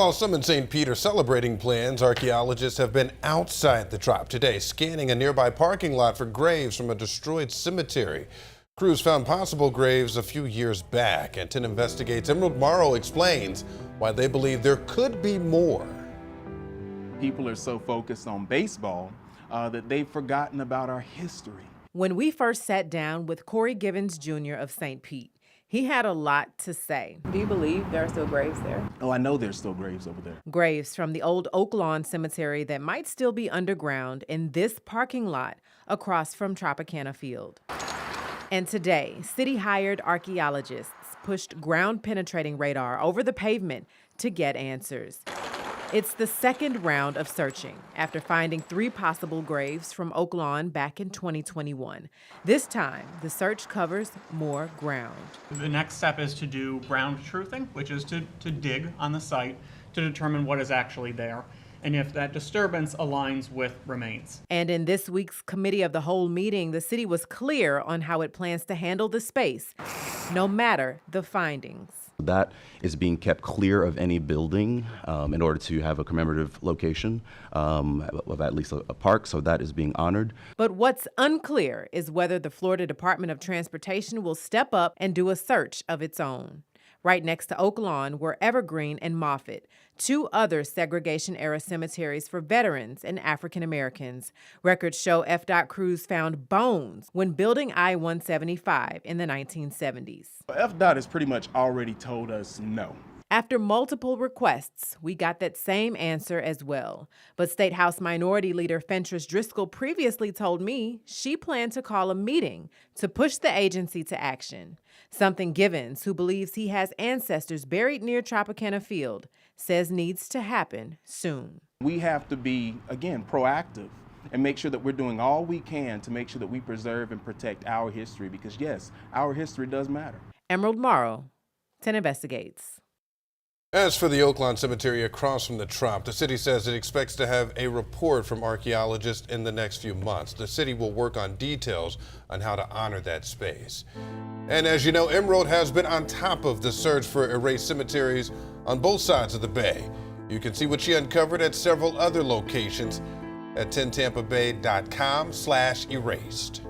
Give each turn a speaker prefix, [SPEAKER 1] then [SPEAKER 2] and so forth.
[SPEAKER 1] While some in St. Pete are celebrating plans, archaeologists have been outside the Trop today, scanning a nearby parking lot for graves from a destroyed cemetery. Crews found possible graves a few years back, and 10 Investigates' Emerald Morrow explains why they believe there could be more.
[SPEAKER 2] People are so focused on baseball that they've forgotten about our history.
[SPEAKER 3] When we first sat down with Corey Givens Jr. of St. Pete, he had a lot to say.
[SPEAKER 4] Do you believe there are still graves there?
[SPEAKER 2] Oh, I know there's still graves over there.
[SPEAKER 3] Graves from the old Oak Lawn Cemetery that might still be underground in this parking lot across from Tropicana Field. And today, city-hired archaeologists pushed ground-penetrating radar over the pavement to get answers. It's the second round of searching after finding 3 possible graves from Oak Lawn back in 2021. This time, the search covers more ground.
[SPEAKER 5] The next step is to do ground truthing, which is to dig on the site to determine what is actually there and if that disturbance aligns with remains.
[SPEAKER 3] And in this week's Committee of the Whole meeting, the city was clear on how it plans to handle the space, no matter the findings.
[SPEAKER 6] That is being kept clear of any building in order to have a commemorative location of at least a park, so that is being honored.
[SPEAKER 3] But what's unclear is whether the Florida Department of Transportation will step up and do a search of its own. Right next to Oak Lawn were Evergreen and Moffett, 2 other segregation-era cemeteries for veterans and African Americans. Records show FDOT crews found bones when building I-175 in the 1970s.
[SPEAKER 2] FDOT has pretty much already told us no.
[SPEAKER 3] After multiple requests, we got that same answer as well. But State House Minority Leader Fentress Driscoll previously told me she planned to call a meeting to push the agency to action. Something Givens, who believes he has ancestors buried near Tropicana Field, says needs to happen soon.
[SPEAKER 2] We have to be, again, proactive and make sure that we're doing all we can to make sure that we preserve and protect our history because, yes, our history does matter.
[SPEAKER 3] Emerald Morrow, 10 Investigates.
[SPEAKER 1] As for the Oak Lawn Cemetery across from the Trop, the city says it expects to have a report from archaeologists in the next few months. The city will work on details on how to honor that space. And as you know, Emerald has been on top of the search for erased cemeteries on both sides of the bay. You can see what she uncovered at several other locations at 10tampabay.com/erased.